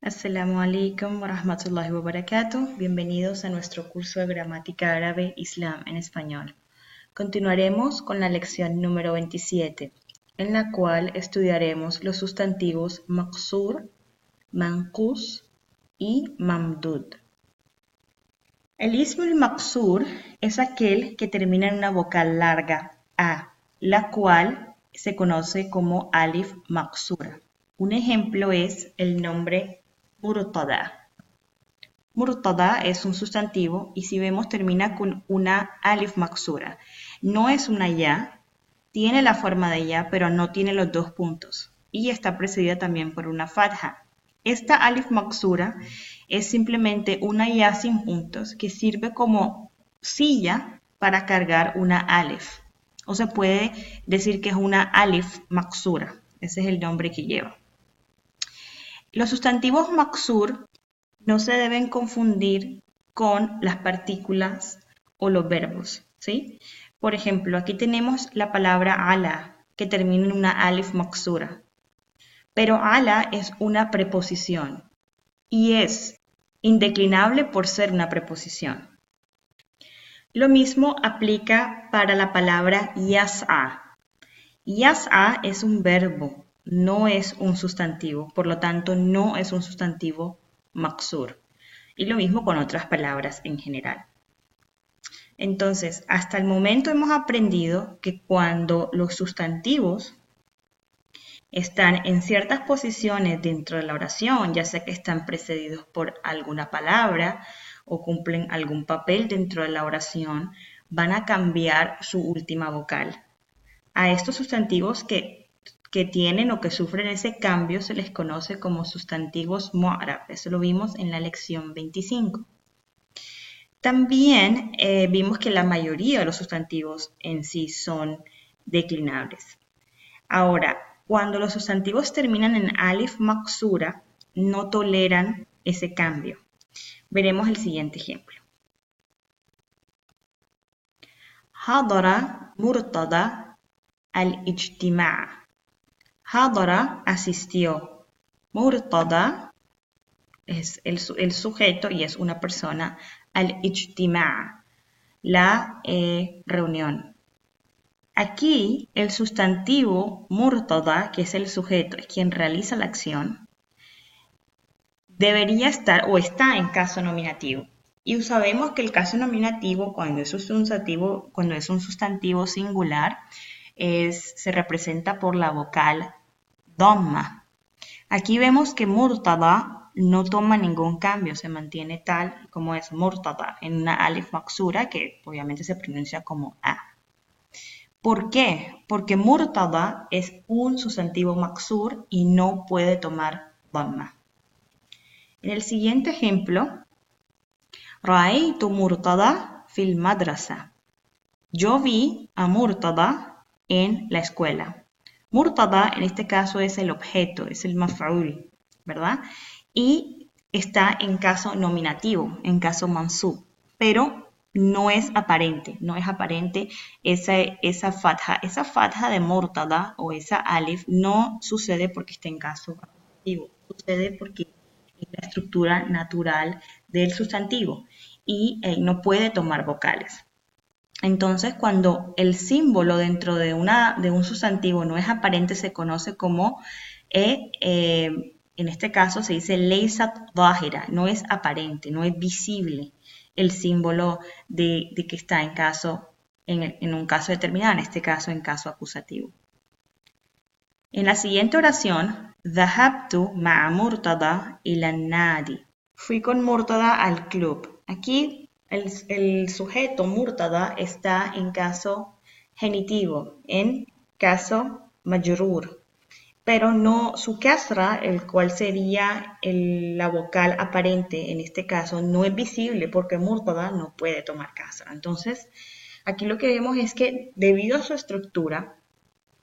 Assalamu alaikum wa rahmatullahi wa barakatuh. Bienvenidos a nuestro curso de gramática árabe Islam en español. Continuaremos con la lección número 27, en la cual estudiaremos los sustantivos maqsur, manqus y mamdud. El ism al-maqsur es aquel que termina en una vocal larga a, la cual se conoce como alif maqsura. Un ejemplo es el nombre Murtada. Murtada es un sustantivo y si vemos termina con una alif maksura. No es una ya, tiene la forma de ya, pero no tiene los dos puntos. Y está precedida también por una fatha. Esta alif maksura es simplemente una ya sin puntos que sirve como silla para cargar una alif. O se puede decir que es una alif maksura. Ese es el nombre que lleva. Los sustantivos maksur no se deben confundir con las partículas o los verbos, ¿sí? Por ejemplo, aquí tenemos la palabra ala, que termina en una alif maksura. Pero ala es una preposición y es indeclinable por ser una preposición. Lo mismo aplica para la palabra yas'a. Yas'a es un verbo. No es un sustantivo, por lo tanto no es un sustantivo maksur. Y lo mismo con otras palabras en general. Entonces, hasta el momento hemos aprendido que cuando los sustantivos están en ciertas posiciones dentro de la oración, ya sea que están precedidos por alguna palabra o cumplen algún papel dentro de la oración, van a cambiar su última vocal. A estos sustantivos que tienen o que sufren ese cambio se les conoce como sustantivos mu'rab. Eso lo vimos en la lección 25. También vimos que la mayoría de los sustantivos en sí son declinables. Ahora, cuando los sustantivos terminan en alif maksura, no toleran ese cambio. Veremos el siguiente ejemplo. Hadara Murtada al-ijtima'. Hadara asistió. Murtada es el sujeto y es una persona. Al-ijtima', la reunión. Aquí el sustantivo murtada, que es el sujeto, es quien realiza la acción, debería estar o está en caso nominativo. Y sabemos que el caso nominativo, cuando es un sustantivo singular, se representa por la vocal dhamma. Aquí vemos que murtada no toma ningún cambio, se mantiene tal como es murtada, en una alif maksura que obviamente se pronuncia como a. ¿Por qué? Porque murtada es un sustantivo maksur y no puede tomar dhamma. En el siguiente ejemplo, Ra'aytu murtada fil madrasa. Yo vi a murtada en la escuela. Murtada en este caso es el objeto, es el maf'ul, ¿verdad? Y está en caso nominativo, en caso mansub, pero no es aparente esa fatha. Esa fatha de murtada o esa alif no sucede porque esté en caso acusativo, sucede porque es la estructura natural del sustantivo y no puede tomar vocales. Entonces, cuando el símbolo dentro de un sustantivo no es aparente, se conoce como, en este caso se dice leysat dhahira, no es aparente, no es visible el símbolo de que está en un caso determinado, en este caso en caso acusativo. En la siguiente oración, dhahabtu ma'a murtada ila nadi. Fui con Murtada al club. Aquí el sujeto murtada está en caso genitivo, en caso majrur, pero no su kasra, el cual sería la vocal aparente en este caso, no es visible porque murtada no puede tomar kasra. Entonces, aquí lo que vemos es que debido a su estructura,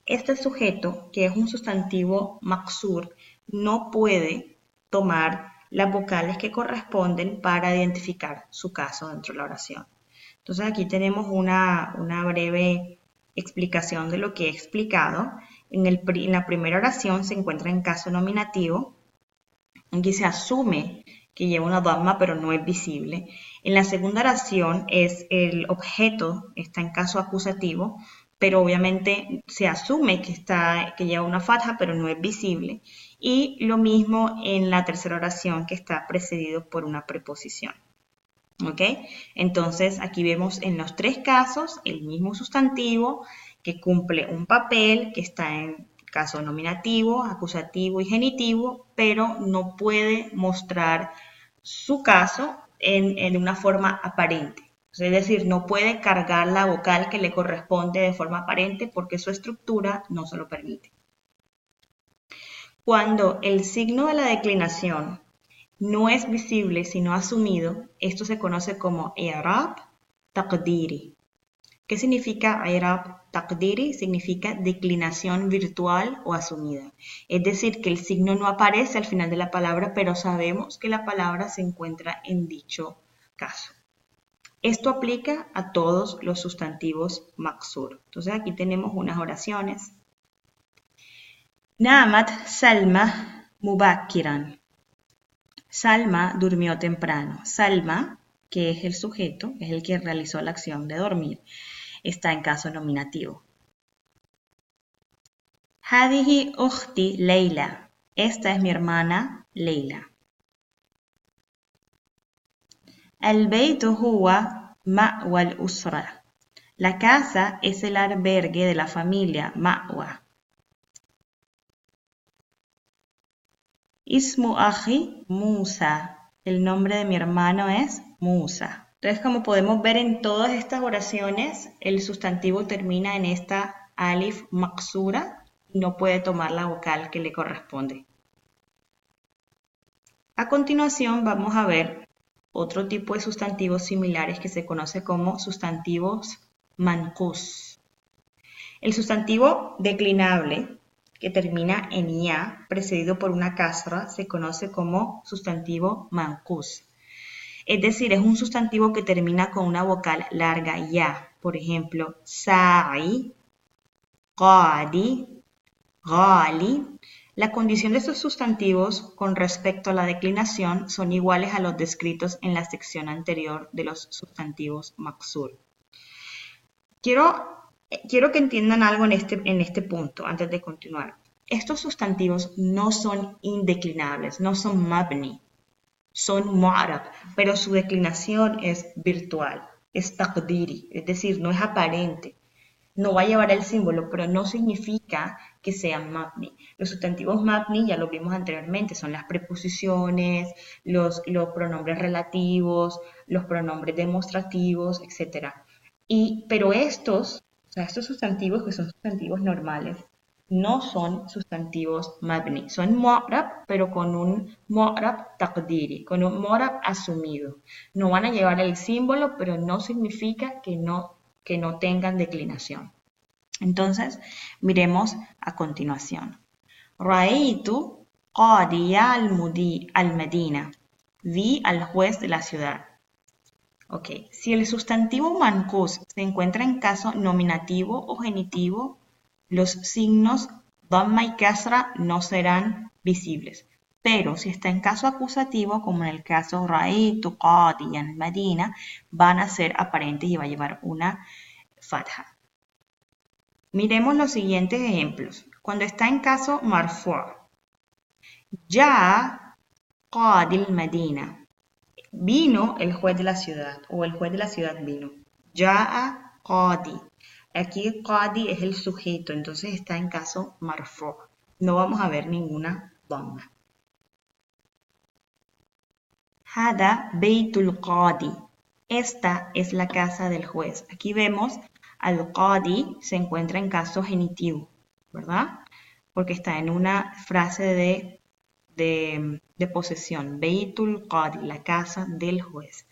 este sujeto, que es un sustantivo maksur, no puede tomar las vocales que corresponden para identificar su caso dentro de la oración. Entonces aquí tenemos una breve explicación de lo que he explicado. En la primera oración se encuentra en caso nominativo Aquí se asume que lleva una dhamma, pero no es visible. En la segunda oración es el objeto, está en caso acusativo, pero obviamente se asume que lleva una fatha, pero no es visible. Y lo mismo en la tercera oración, que está precedido por una preposición. ¿Ok? Entonces, aquí vemos en los tres casos el mismo sustantivo que cumple un papel, que está en caso nominativo, acusativo y genitivo, pero no puede mostrar su caso en una forma aparente. Es decir, no puede cargar la vocal que le corresponde de forma aparente porque su estructura no se lo permite. Cuando el signo de la declinación no es visible sino asumido, esto se conoce como i'rab taqdiri. ¿Qué significa i'rab taqdiri? Significa declinación virtual o asumida. Es decir, que el signo no aparece al final de la palabra, pero sabemos que la palabra se encuentra en dicho caso. Esto aplica a todos los sustantivos maksur. Entonces aquí tenemos unas oraciones. Namat Salma mubakiran. Salma durmió temprano. Salma, que es el sujeto, es el que realizó la acción de dormir, está en caso nominativo. Hadihi ukhti Leila. Esta es mi hermana Leila. Al-baytu huwa ma'wa al-usra. La casa es el albergue de la familia ma'wa. Ismu akhi Musa. El nombre de mi hermano es Musa. Entonces, como podemos ver en todas estas oraciones, el sustantivo termina en esta alif maksura y no puede tomar la vocal que le corresponde. A continuación vamos a ver otro tipo de sustantivos similares que se conoce como sustantivos manqus. El sustantivo declinable que termina en ya, precedido por una kasra, se conoce como sustantivo manqus. Es decir, es un sustantivo que termina con una vocal larga ya. Por ejemplo, sa'i, qadi, ghali. La condición de estos sustantivos con respecto a la declinación son iguales a los descritos en la sección anterior de los sustantivos maksur. Quiero que entiendan algo en este punto, antes de continuar. Estos sustantivos no son indeclinables, no son mabni, son mu'rab, pero su declinación es virtual, es taqdiri, es decir, no es aparente. No va a llevar el símbolo, pero no significa que sean mabni. Los sustantivos mabni, ya lo vimos anteriormente, son las preposiciones, los pronombres relativos, los pronombres demostrativos, etc. Pero estos sustantivos que son sustantivos normales, no son sustantivos mabni, son mu'rab, pero con un mu'rab taqdiri, con un mu'rab asumido. No van a llevar el símbolo, pero no significa que no tengan declinación. Entonces, miremos a continuación. Ra'aytu qadiya al-Medina. Vi al juez de la ciudad. Ok, si el sustantivo manqus se encuentra en caso nominativo o genitivo, los signos dhamma y kasra no serán visibles. Pero si está en caso acusativo, como en el caso ra'aytu qadiyan al-Medina, van a ser aparentes y va a llevar una fatha. Miremos los siguientes ejemplos. Cuando está en caso marfu', ya qadi al-Medina. Vino el juez de la ciudad, o el juez de la ciudad vino. Ya'a qadi. Aquí qadi es el sujeto, entonces está en caso marfu'. No vamos a ver ninguna dhamma. Hada baytul qadi. Esta es la casa del juez. Aquí vemos al qadi se encuentra en caso genitivo, ¿verdad? Porque está en una frase de posesión. Baytul qadi, la casa del juez.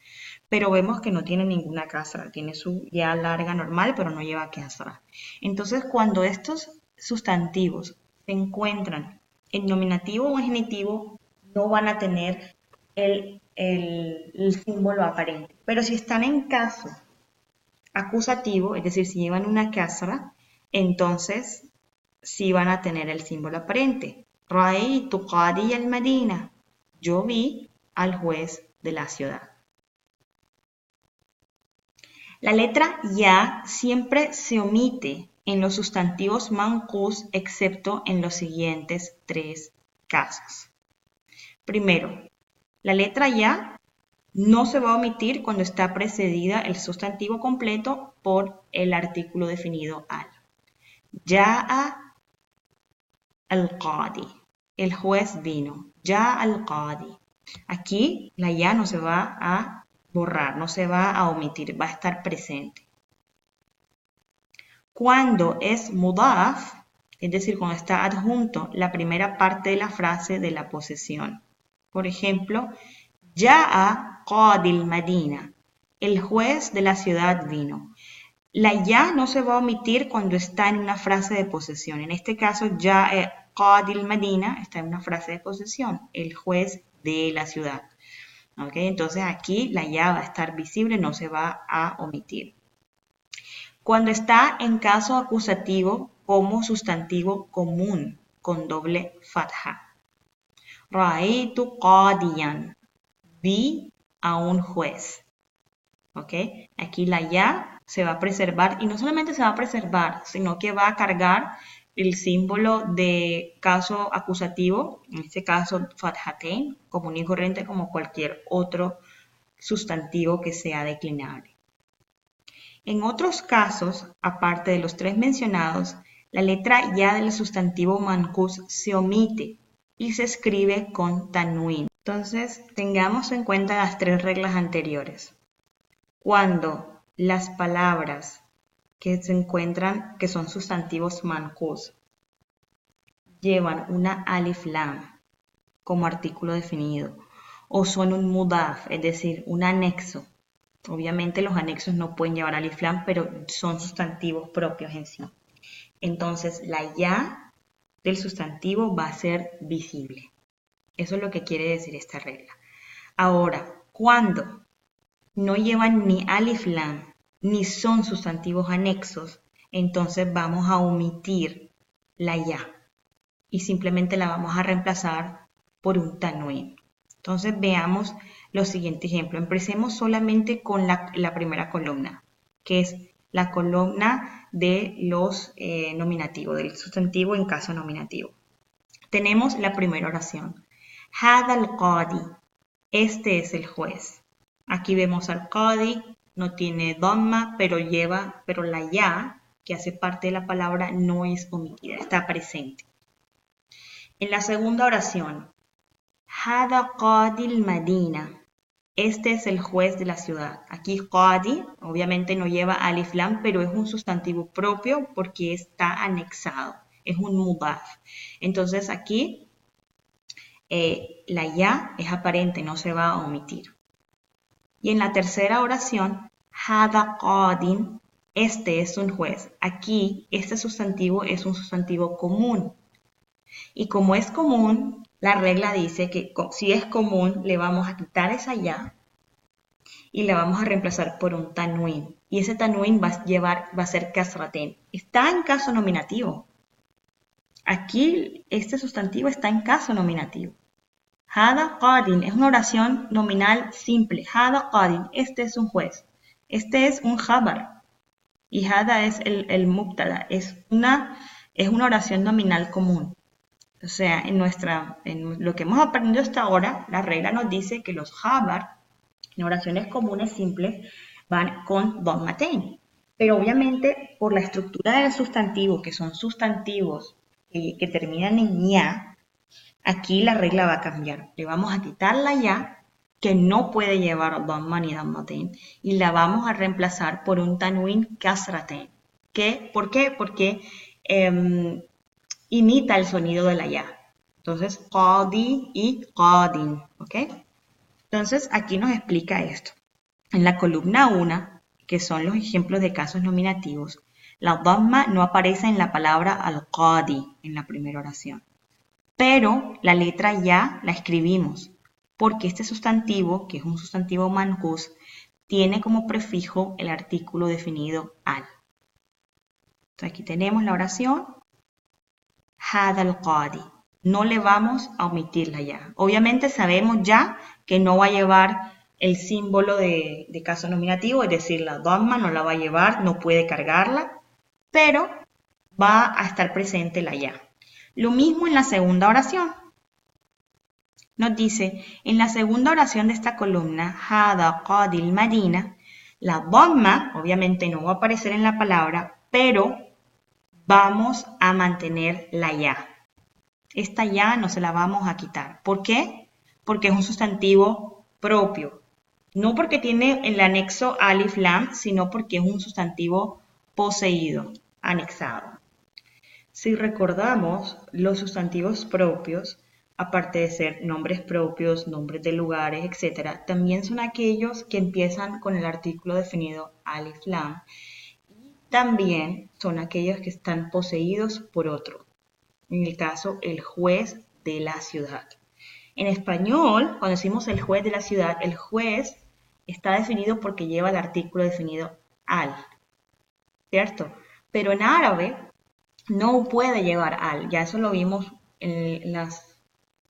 Pero vemos que no tiene ninguna kasra. Tiene su ya larga normal, pero no lleva kasra. Entonces, cuando estos sustantivos se encuentran en nominativo o en genitivo, no van a tener el símbolo aparente. Pero si están en caso acusativo, es decir, si llevan una kasra, entonces sí van a tener el símbolo aparente. Ra'aytu qadiya al-Medina. Yo vi al juez de la ciudad. La letra ya siempre se omite en los sustantivos manqus excepto en los siguientes 3 casos. Primero, la letra ya no se va a omitir cuando está precedida el sustantivo completo por el artículo definido al. Ya'a al-qadi. El juez vino. Ya'a al-qadi. Aquí la ya no se va a borrar, no se va a omitir, va a estar presente. Cuando es mudaf, es decir, cuando está adjunto la primera parte de la frase de la posesión. Por ejemplo, Ya'a qadil Madina. El juez de la ciudad vino. La ya no se va a omitir cuando está en una frase de posesión. En este caso, Ya'a qadil Madina está en una frase de posesión. El juez de la ciudad. ¿Okay? Entonces aquí la ya va a estar visible, no se va a omitir. Cuando está en caso acusativo como sustantivo común con doble fatha. Ra'aytu qadiyan. Vi a un juez. ¿Ok? Aquí la ya se va a preservar y no solamente se va a preservar, sino que va a cargar el símbolo de caso acusativo, en este caso fathatain, común y corriente como cualquier otro sustantivo que sea declinable. En otros casos, aparte de los 3 mencionados, la letra ya del sustantivo manqus se omite y se escribe con tanwin. Entonces, tengamos en cuenta las 3 reglas anteriores. Cuando las palabras que se encuentran, que son sustantivos manqus, llevan una alif lam como artículo definido, o son un mudaf, es decir, un anexo. Obviamente los anexos no pueden llevar alif lam, pero son sustantivos propios en sí. Entonces, la ya del sustantivo va a ser visible. Eso es lo que quiere decir esta regla. Ahora, cuando no llevan ni alif lam, ni son sustantivos anexos, entonces vamos a omitir la ya y simplemente la vamos a reemplazar por un tanwin. Entonces veamos los siguientes ejemplos. Empecemos solamente con la primera columna, que es la columna de los nominativos, del sustantivo en caso nominativo. Tenemos la primera oración. Hada al-qadi. Este es el juez. Aquí vemos al qadi, no tiene dhamma, pero la ya, que hace parte de la palabra, no es omitida, está presente. En la segunda oración, Hada qadil Madina. Este es el juez de la ciudad. Aquí qadi, obviamente no lleva alif lam, pero es un sustantivo propio porque está anexado. Es un mudaf. Entonces aquí la ya es aparente, no se va a omitir. Y en la tercera oración, Hada qadin. Este es un juez. Aquí este sustantivo es un sustantivo común. Y como es común, la regla dice que si es común, le vamos a quitar esa ya y la vamos a reemplazar por un tanwin. Y ese tanwin va a ser kasraten. Está en caso nominativo. Aquí este sustantivo está en caso nominativo. Hada qadin es una oración nominal simple. Hada qadin, este es un juez. Este es un khabar. Y hada es el mubtada. Es una oración nominal común. O sea, en lo que hemos aprendido hasta ahora, la regla nos dice que los khabar, en oraciones comunes simples, van con dhammatain. Pero obviamente, por la estructura del sustantivo, que son sustantivos que terminan en ya, aquí la regla va a cambiar. Le vamos a quitar la ya, que no puede llevar dhamma ni dhammatain, y la vamos a reemplazar por un tanwin kasratain. ¿Por qué? Porque imita el sonido de la ya. Entonces, qadi y qadin, ¿ok? Entonces, aquí nos explica esto. En la columna 1, que son los ejemplos de casos nominativos, la dhamma no aparece en la palabra al-qadi en la primera oración. Pero la letra ya la escribimos, porque este sustantivo, que es un sustantivo manqus, tiene como prefijo el artículo definido al. Entonces, aquí tenemos la oración. Hada al-qadi. no le vamos a omitir la ya. Obviamente sabemos ya que no va a llevar el símbolo de caso nominativo, es decir, la dhamma no la va a llevar, no puede cargarla, pero va a estar presente la ya. Lo mismo en la segunda oración. Nos dice, en la segunda oración de esta columna, Hada Qadil Madina, la dhamma obviamente no va a aparecer en la palabra, pero vamos a mantener la ya. Esta ya no se la vamos a quitar. ¿Por qué? Porque es un sustantivo propio. No porque tiene el anexo alif lam, sino porque es un sustantivo poseído, anexado. Si recordamos, los sustantivos propios, aparte de ser nombres propios, nombres de lugares, etc., también son aquellos que empiezan con el artículo definido alif lam. También son aquellos que están poseídos por otro. En el caso, el juez de la ciudad. En español, cuando decimos el juez de la ciudad, el juez está definido porque lleva el artículo definido al, ¿cierto? Pero en árabe no puede llevar al, ya eso lo vimos en las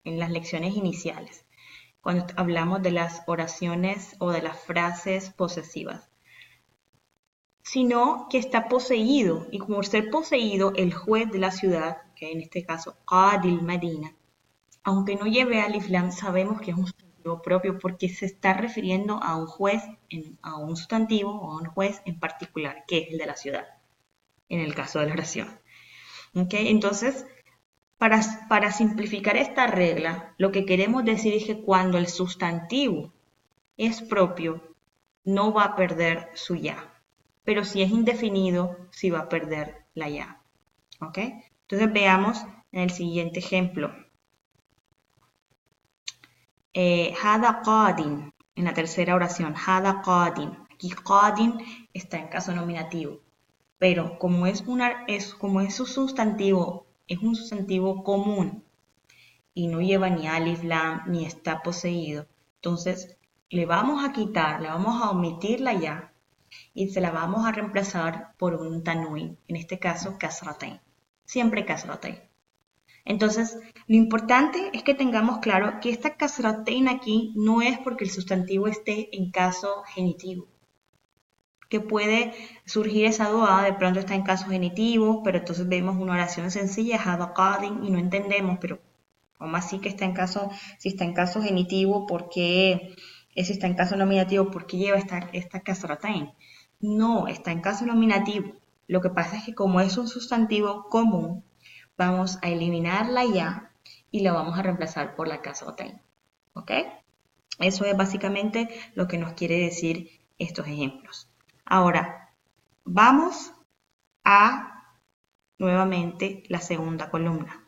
lecciones iniciales, cuando hablamos de las oraciones o de las frases posesivas, sino que está poseído, y como ser poseído, el juez de la ciudad, que en este caso Qadil Madina, aunque no lleve alif lam, sabemos que es un sustantivo propio porque se está refiriendo a un juez, a un sustantivo o a un juez en particular, que es el de la ciudad, en el caso de la oración. ¿Okay? Entonces, para simplificar esta regla, lo que queremos decir es que cuando el sustantivo es propio, no va a perder su ya. Pero si es indefinido, sí va a perder la ya. ¿Ok? Entonces veamos en el siguiente ejemplo. Hada qadin, en la tercera oración, Hada qadin. Aquí qadin está en caso nominativo. Pero como es un sustantivo, es un sustantivo común y no lleva ni alif lam ni está poseído, entonces le vamos a quitar, le vamos a omitir la ya y se la vamos a reemplazar por un tanwin, en este caso kasratain, siempre kasratain. Entonces, lo importante es que tengamos claro que esta kasratain aquí no es porque el sustantivo esté en caso genitivo, que puede surgir esa duda, de pronto está en caso genitivo, pero entonces vemos una oración sencilla, hada qadin, y no entendemos, pero ¿cómo así que está en caso, si está en caso genitivo, por qué, si está en caso nominativo, por qué lleva esta kasratain? No, está en caso nominativo. Lo que pasa es que como es un sustantivo común, vamos a eliminar la ya y la vamos a reemplazar por la kasratain. ¿Ok? Eso es básicamente lo que nos quiere decir estos ejemplos. Ahora, vamos a nuevamente la segunda columna.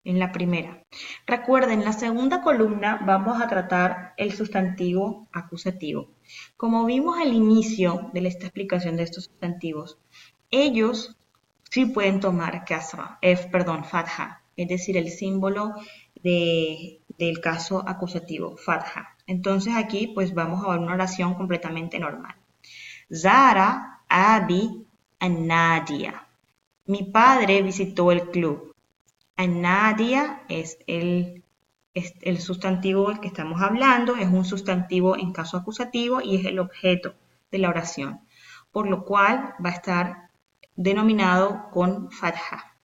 En la primera. Recuerden, en la segunda columna vamos a tratar el sustantivo acusativo. Como vimos al inicio de esta explicación de estos sustantivos, ellos sí pueden tomar fatha, es decir, el símbolo del caso acusativo, fatha. Entonces aquí pues vamos a ver una oración completamente normal. Zara abi an-nadia. Mi padre visitó el club. An-nadia es el sustantivo del que estamos hablando, es un sustantivo en caso acusativo y es el objeto de la oración, por lo cual va a estar denominado con fatha.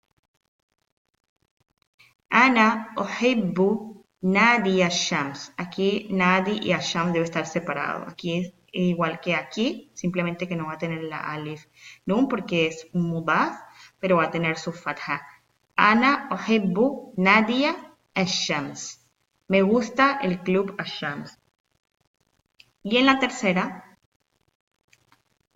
Ana uhibbu nadi ash-shams. Aquí nadi y ash-shams debe estar separado. Aquí es igual que aquí, simplemente que no va a tener la alif nun porque es un mudaf, pero va a tener su fatha. Ana uhibbu nadia ash-shams. Me gusta el club ash-shams. Y en la tercera,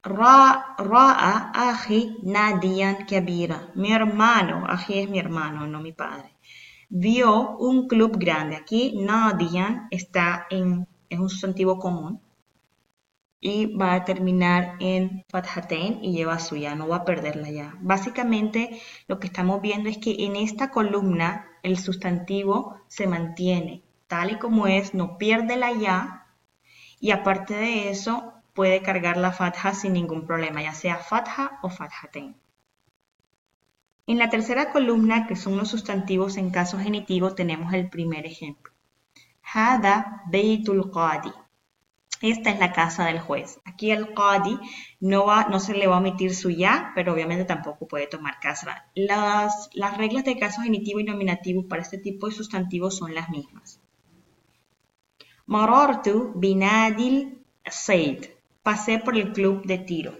Ra'a aji nadiyan kabira. Mi hermano, aji es mi hermano, no mi padre. Vio un club grande. Aquí nadiyan es un sustantivo común y va a terminar en fathatain y lleva su ya, no va a perderla ya. Básicamente lo que estamos viendo es que en esta columna el sustantivo se mantiene tal y como es, no pierde la ya y aparte de eso puede cargar la fatha sin ningún problema, ya sea fatha o fathatain. En la tercera columna, que son los sustantivos en caso genitivo, tenemos el primer ejemplo. Hada Beitul Qadi. Esta es la casa del juez. Aquí el Qadi no se le va a omitir su ya, pero obviamente tampoco puede tomar kasra. Las reglas de caso genitivo y nominativo para este tipo de sustantivos son las mismas. Marartu binadil Said. Pasé por el club de tiro.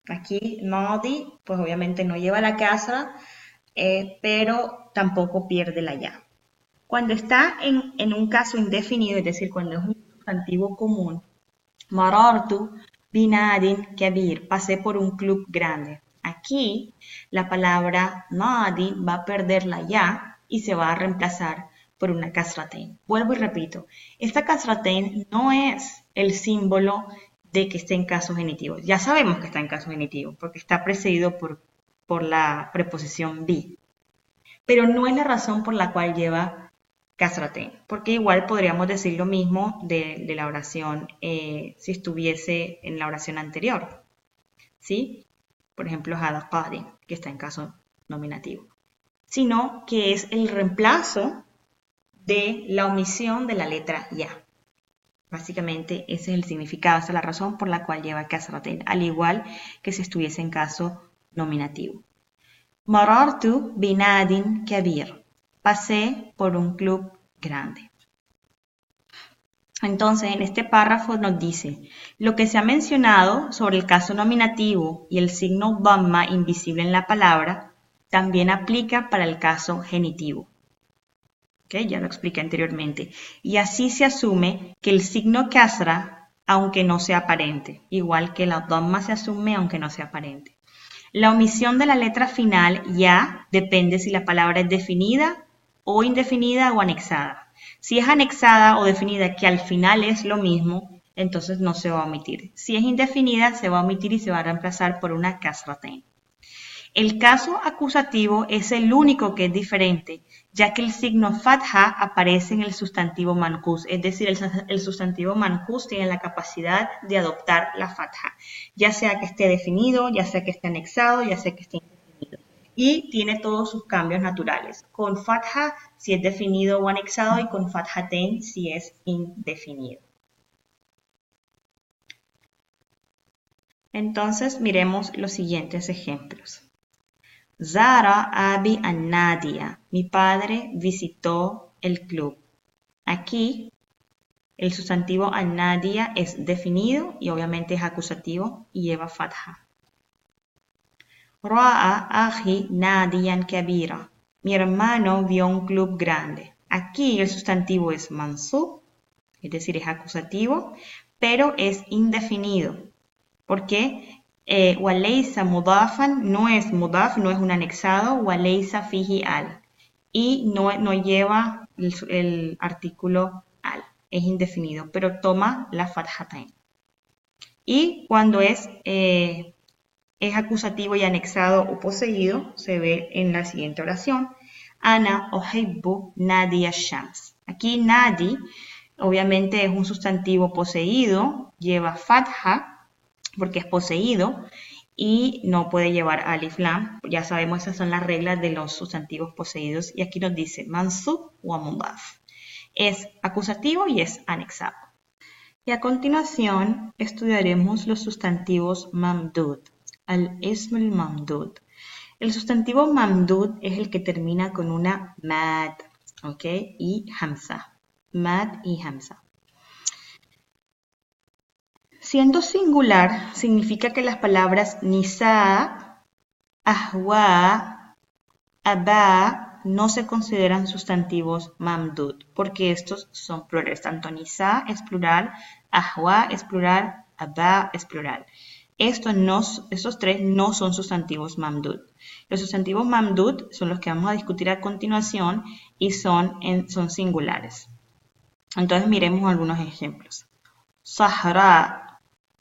Aquí Nadi, pues obviamente no lleva la kasra, pero tampoco pierde la ya. Cuando está en un caso indefinido, es decir, cuando es un sustantivo común, marartu binadin kabir, pasé por un club grande. Aquí la palabra nadi va a perder la ya y se va a reemplazar por una kasratain. Vuelvo y repito, esta kasratain no es el símbolo de que esté en caso genitivo. Ya sabemos que está en caso genitivo porque está precedido por la preposición bi. Pero no es la razón por la cual lleva kasratain, porque igual podríamos decir lo mismo de la oración si estuviese en la oración anterior, ¿sí? Por ejemplo, hada qadi, que está en caso nominativo, sino que es el reemplazo de la omisión de la letra ya. Básicamente ese es el significado, esa es la razón por la cual lleva kasratain, al igual que si estuviese en caso nominativo. Marartu binadin kabir. Pasé por un club grande. Entonces, en este párrafo nos dice, lo que se ha mencionado sobre el caso nominativo y el signo dhamma invisible en la palabra, también aplica para el caso genitivo. ¿Okay? Ya lo expliqué anteriormente. Y así se asume que el signo kasra, aunque no sea aparente, igual que la dhamma se asume aunque no sea aparente. La omisión de la letra final ya depende si la palabra es definida o indefinida o anexada. Si es anexada o definida, que al final es lo mismo, entonces no se va a omitir. Si es indefinida, se va a omitir y se va a reemplazar por una kasratain. El caso acusativo es el único que es diferente, ya que el signo fatha aparece en el sustantivo manqus, es decir, el sustantivo manqus tiene la capacidad de adoptar la fatha, ya sea que esté definido, ya sea que esté anexado, ya sea que esté indefinido. Y tiene todos sus cambios naturales, con fatha si es definido o anexado y con fathatain si es indefinido. Entonces miremos los siguientes ejemplos. Zara abi an-nadia. Mi padre visitó el club. Aquí el sustantivo an-nadia es definido y obviamente es acusativo y lleva fatha. Ra'a aji nadiyan kabira. Mi hermano vio un club grande. Aquí el sustantivo es mansub, es decir, es acusativo, pero es indefinido. ¿Por qué? Walaysa mudafan no es mudaf, no es un anexado, walaysa fihi al. Y no lleva el artículo al, es indefinido, pero toma la fathatain. Y cuando es acusativo y anexado o poseído, se ve en la siguiente oración. Ana ohibbu Nadia Shams. Aquí Nadi, obviamente es un sustantivo poseído, lleva fatha, porque es poseído y no puede llevar alif lam. Ya sabemos, esas son las reglas de los sustantivos poseídos y aquí nos dice mansub o mudaf. Es acusativo y es anexado. Y a continuación estudiaremos los sustantivos mamdud, al-ism al-mamdud. El sustantivo mamdud es el que termina con una mad, ¿ok? Y hamza, mad y hamza. Siendo singular, significa que las palabras nisa, ahwa, aba no se consideran sustantivos mamdud, porque estos son plurales. Tanto nisa es plural, ahwa es plural, aba es plural. Estos tres no son sustantivos mamdud. Los sustantivos mamdud son los que vamos a discutir a continuación y son singulares. Entonces miremos algunos ejemplos. Sahara,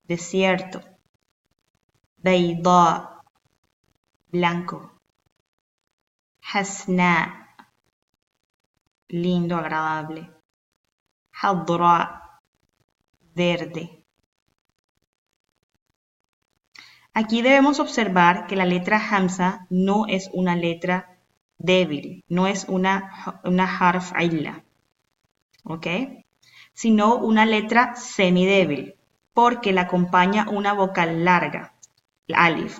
desierto. Bayda, blanco. Hasna, lindo, agradable. Hadra, verde. Aquí debemos observar que la letra hamza no es una letra débil, no es una harf illa, ¿ok? Sino una letra semidébil, porque la acompaña una vocal larga, alif,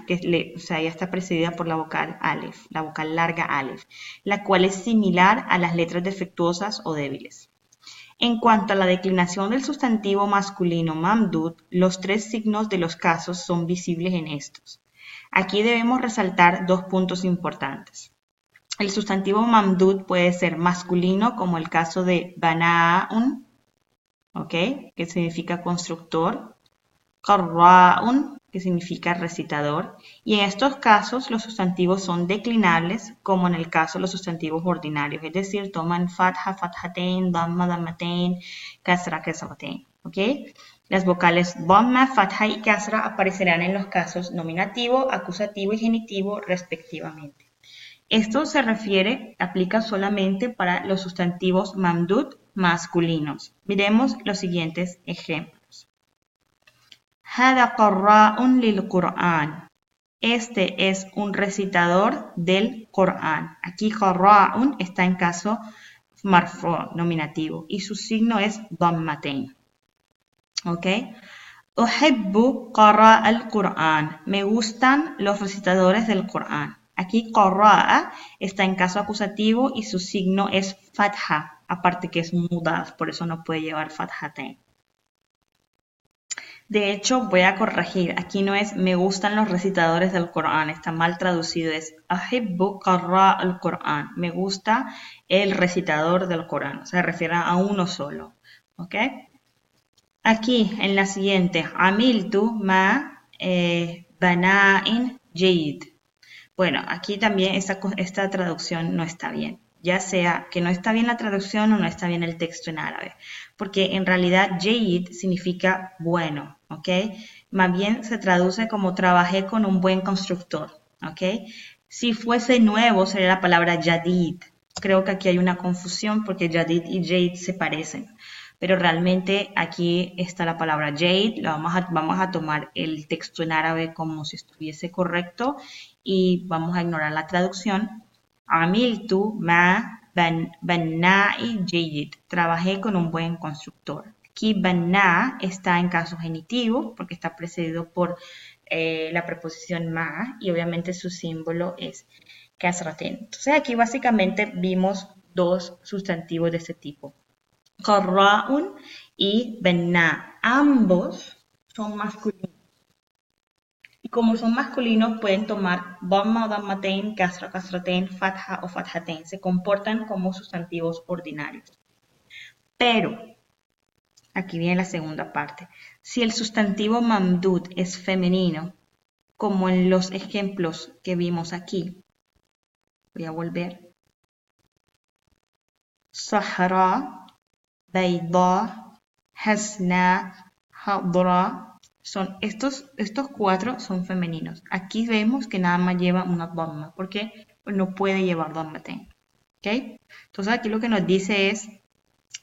o sea, ya está precedida por la vocal alif, la vocal larga alif, la cual es similar a las letras defectuosas o débiles. En cuanto a la declinación del sustantivo masculino mamdud, los tres signos de los casos son visibles en estos. Aquí debemos resaltar dos puntos importantes. El sustantivo mamdud puede ser masculino, como el caso de bana'un, ¿ok? Que significa constructor, qarra'un, que significa recitador, y en estos casos los sustantivos son declinables, como en el caso de los sustantivos ordinarios, es decir, toman fatha, fathatain, damma, dammatain, kasra, kasratain, ¿ok? Las vocales damma, fatha y kasra aparecerán en los casos nominativo, acusativo y genitivo respectivamente. Esto se aplica solamente para los sustantivos mamdud masculinos. Miremos los siguientes ejemplos. Hada qarra'un lil Qur'an. Este es un recitador del Corán. Aquí qarra'un está en caso marfu, nominativo, y su signo es dammatain. ¿Ok? Uhibbu qara al-Qur'an. Me gustan los recitadores del Corán. Aquí qara'a está en caso acusativo y su signo es fatha, aparte que es mudaf, por eso no puede llevar fathatain. De hecho, voy a corregir. Aquí no es me gustan los recitadores del Corán, está mal traducido, es ahibbu qarra al-Qur'an. Me gusta el recitador del Corán, se refiere a uno solo. ¿Ok? Aquí, en la siguiente, amiltu ma bana'in jayid. Bueno, aquí también esta traducción no está bien. Ya sea que no está bien la traducción o no está bien el texto en árabe. Porque en realidad jayid significa bueno, ¿ok? Más bien se traduce como trabajé con un buen constructor, ¿ok? Si fuese nuevo sería la palabra jadid. Creo que aquí hay una confusión porque jadid y jayid se parecen. Pero realmente aquí está la palabra jade, vamos a tomar el texto en árabe como si estuviese correcto y vamos a ignorar la traducción. Amiltu ma banna'i jayid. Trabajé con un buen constructor. Aquí banna está en caso genitivo porque está precedido por la preposición ma y obviamente su símbolo es kasraten. Entonces aquí básicamente vimos dos sustantivos de este tipo. Qarra'un y banna. Ambos son masculinos. Y como son masculinos, pueden tomar damma o dammatain, kasra, kasratain, fatha o fathatain. Se comportan como sustantivos ordinarios. Pero, aquí viene la segunda parte. Si el sustantivo mamdud es femenino, como en los ejemplos que vimos aquí, voy a volver. Sahara, Bayda, Hasna, Hadra. Estos cuatro son femeninos. Aquí vemos que nada más lleva una dhamma, porque no puede llevar dhammatain. ¿Ok? Entonces aquí lo que nos dice es,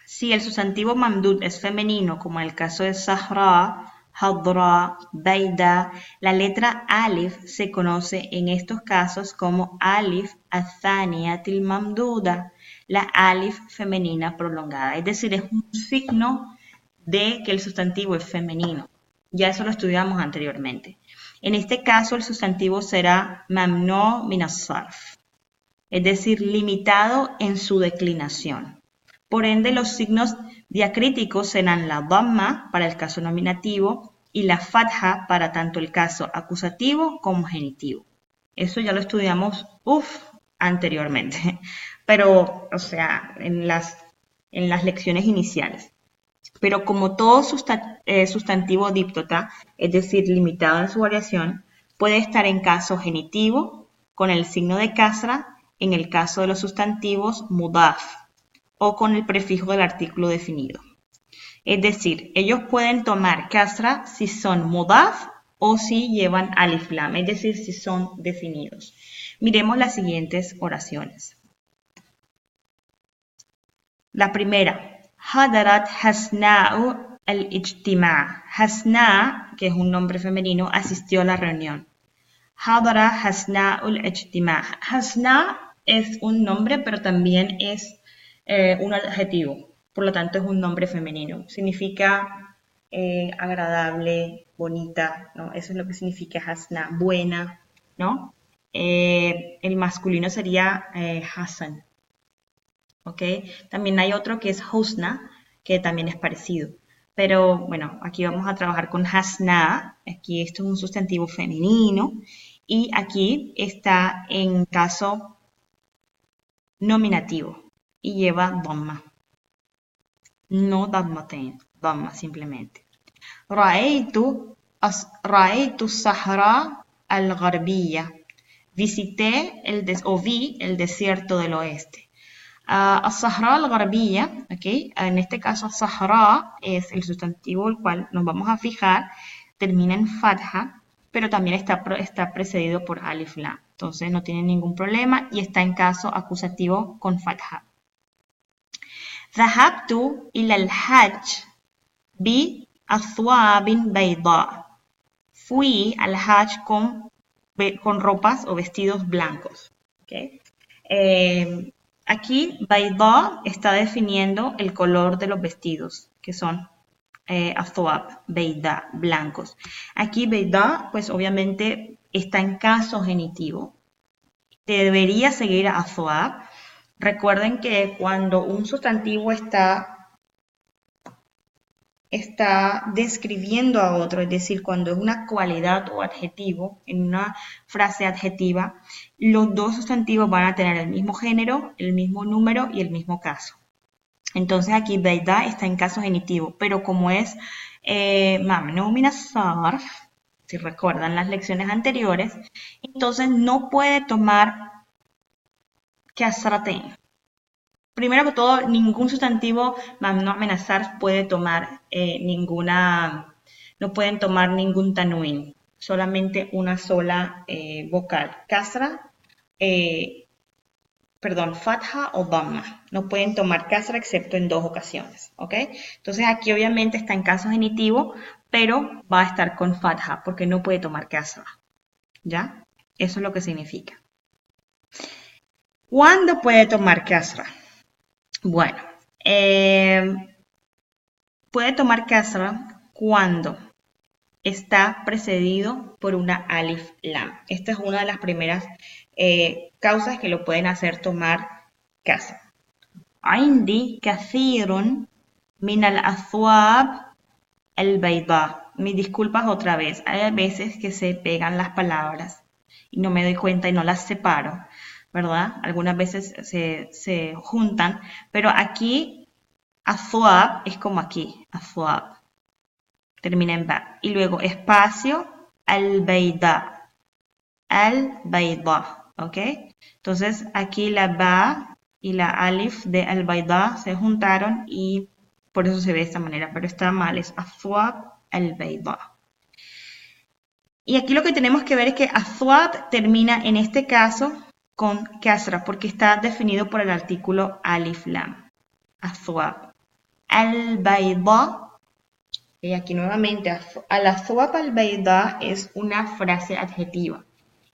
si el sustantivo mamdud es femenino, como en el caso de Sahra, Hadra, Bayda, la letra alif se conoce en estos casos como alif athaniyatil mamduda, la alif femenina prolongada. Es decir, es un signo de que el sustantivo es femenino. Ya eso lo estudiamos anteriormente. En este caso, el sustantivo será mamnu min as-sarf, es decir, limitado en su declinación. Por ende, los signos diacríticos serán la dhamma para el caso nominativo y la fatha para tanto el caso acusativo como genitivo. Eso ya lo estudiamos anteriormente, pero, o sea, en las lecciones iniciales. Pero como todo sustantivo díptota, es decir, limitado en su variación, puede estar en caso genitivo con el signo de kasra en el caso de los sustantivos mudaf o con el prefijo del artículo definido. Es decir, ellos pueden tomar kasra si son mudaf o si llevan alif lam, es decir, si son definidos. Miremos las siguientes oraciones. La primera. Hadarat Hasna'u al-ijtima'. Hasna, que es un nombre femenino, asistió a la reunión. Hadara Hasna al-ijtima'. Hasna es un nombre, pero también es un adjetivo. Por lo tanto, es un nombre femenino. Significa agradable, bonita, ¿no? Eso es lo que significa Hasna, buena, ¿no? El masculino sería Hassan, ¿ok? También hay otro que es Husna, que también es parecido. Pero bueno, aquí vamos a trabajar con Hasna. Aquí esto es un sustantivo femenino. Y aquí está en caso nominativo y lleva dhamma. No dhammatain, dhamma simplemente. رأيت الصحراء الغربية. Visité o vi el desierto del oeste. الصحراء الغربية, ¿okay? En este caso, Sahara es el sustantivo el cual nos vamos a fijar, termina en fatha, pero también está precedido por alif lam. Entonces no tiene ningún problema y está en caso acusativo con fatha. ذهبت إلى الحج بأثواب بيضاء. Fui al Hajj con ropas o vestidos blancos. ¿Okay? Aquí, Bayda está definiendo el color de los vestidos, que son Athwab, Bayda, blancos. Aquí, Bayda, pues obviamente está en caso genitivo. Debería seguir a Athwab. Recuerden que cuando un sustantivo está describiendo a otro, es decir, cuando es una cualidad o adjetivo, en una frase adjetiva, los dos sustantivos van a tener el mismo género, el mismo número y el mismo caso. Entonces aquí Bayda está en caso genitivo, pero como es mamnu min as-sarf, si recuerdan las lecciones anteriores, entonces no puede tomar kasratain. Primero que todo, ningún sustantivo mamnu min as-sarf puede tomar no pueden tomar ningún tanwin, solamente una sola vocal, kasra, fatha o dhamma. No pueden tomar kasra excepto en dos ocasiones, ¿ok? Entonces aquí obviamente está en caso genitivo, pero va a estar con fatha porque no puede tomar kasra, ¿ya? Eso es lo que significa. ¿Cuándo puede tomar kasra? Bueno, puede tomar kasra cuando está precedido por una alif lam. Esta es una de las primeras causas que lo pueden hacer tomar kasra. عندي كثير من الأثواب البيضاء. Mis disculpas otra vez. Hay veces que se pegan las palabras y no me doy cuenta y no las separo, ¿verdad? Algunas veces se juntan, pero aquí athwab es como aquí, athwab. Termina en ba. Y luego espacio, al-bayda. Al-bayda, ¿ok? Entonces aquí la ba y la alif de al-bayda se juntaron y por eso se ve de esta manera, pero está mal, es athwab al-bayda. Y aquí lo que tenemos que ver es que athwab termina en este caso con kasra, porque está definido por el artículo alif lam. Athwab. Al-bayda. Y aquí nuevamente, al-athwab al-bayda es una frase adjetiva.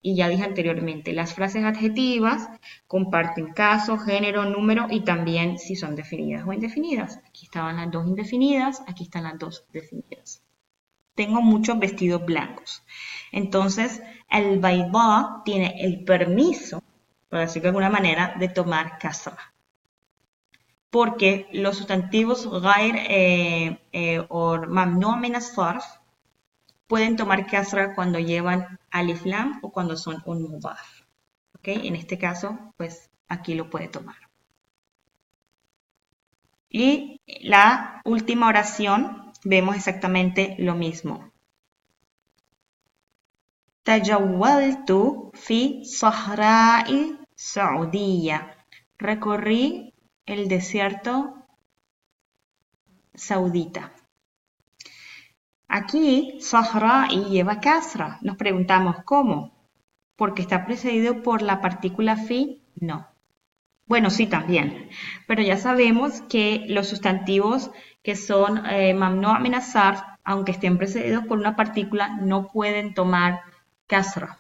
Y ya dije anteriormente, las frases adjetivas comparten caso, género, número y también si son definidas o indefinidas. Aquí estaban las dos indefinidas, aquí están las dos definidas. Tengo muchos vestidos blancos. Entonces, el bayda tiene el permiso, por decirlo de alguna manera, de tomar kasra. Porque los sustantivos ghair o mamnu min as-sarf pueden tomar kasra cuando llevan alif lam o cuando son un mudaf. ¿Ok? En este caso, pues aquí lo puede tomar. Y la última oración, vemos exactamente lo mismo. Tajawwaltu fi sahra'i Saudiyya. Recorrí el desierto saudita. Aquí, Sahra'i lleva kasra. Nos preguntamos, ¿cómo? ¿Porque está precedido por la partícula fi? No. Bueno, sí, también. Pero ya sabemos que los sustantivos que son mamnu' min as-sarf, aunque estén precedidos por una partícula, no pueden tomar kasra.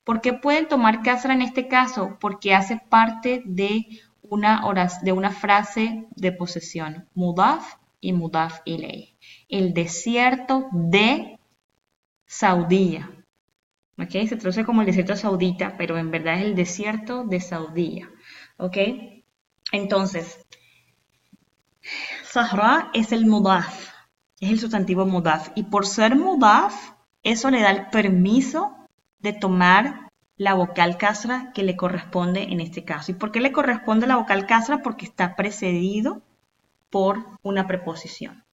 ¿Por qué pueden tomar kasra en este caso? Porque hace parte de una frase de posesión. Mudaf y mudaf ilayh. El desierto de Saudía. ¿Ok? Se traduce como el desierto saudita, pero en verdad es el desierto de Saudía. ¿Ok? Entonces, Sahra es el mudaf, es el sustantivo mudaf. Y por ser mudaf, eso le da el permiso de tomar la vocal kasra que le corresponde en este caso. ¿Y por qué le corresponde la vocal kasra? Porque está precedido por una preposición.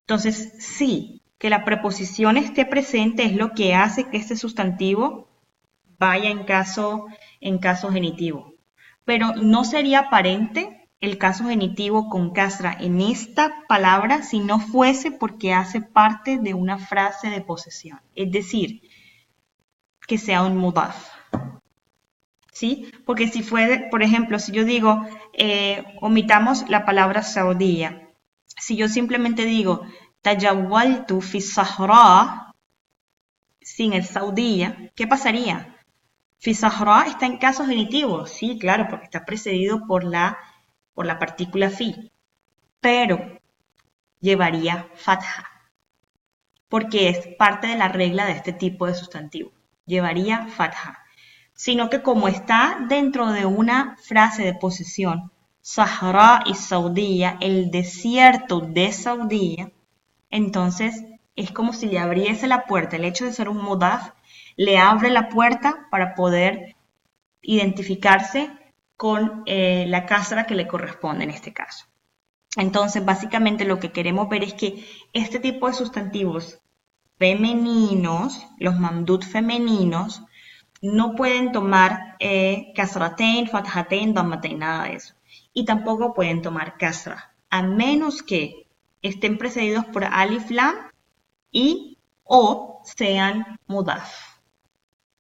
Entonces, sí, que la preposición esté presente es lo que hace que este sustantivo vaya en caso genitivo. Pero no sería aparente el caso genitivo con kasra en esta palabra si no fuese porque hace parte de una frase de posesión. Es decir, que sea un mudaf. ¿Sí? Porque si fue, por ejemplo, si yo digo, omitamos la palabra saudía. Si yo simplemente digo, tajawwaltu fi sahra, sin el saudía, ¿qué pasaría? Fi sahra está en caso genitivo, sí, claro, porque está precedido por la partícula fi, pero llevaría fatha, porque es parte de la regla de este tipo de sustantivo. Llevaría fatha. Sino que como está dentro de una frase de posesión, Sahara y Saudía, el desierto de Saudía, entonces es como si le abriese la puerta. El hecho de ser un mudaf le abre la puerta para poder identificarse con la kasra que le corresponde en este caso. Entonces, básicamente lo que queremos ver es que este tipo de sustantivos femeninos, los mamdud femeninos, no pueden tomar kasratain, fathatain, dammatain, nada de eso. Y tampoco pueden tomar kasra, a menos que estén precedidos por alif lam y o sean mudaf.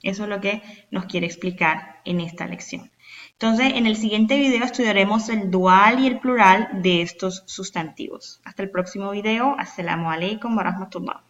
Eso es lo que nos quiere explicar en esta lección. Entonces, en el siguiente video estudiaremos el dual y el plural de estos sustantivos. Hasta el próximo video. Assalamu alaikum wa rahmatullah.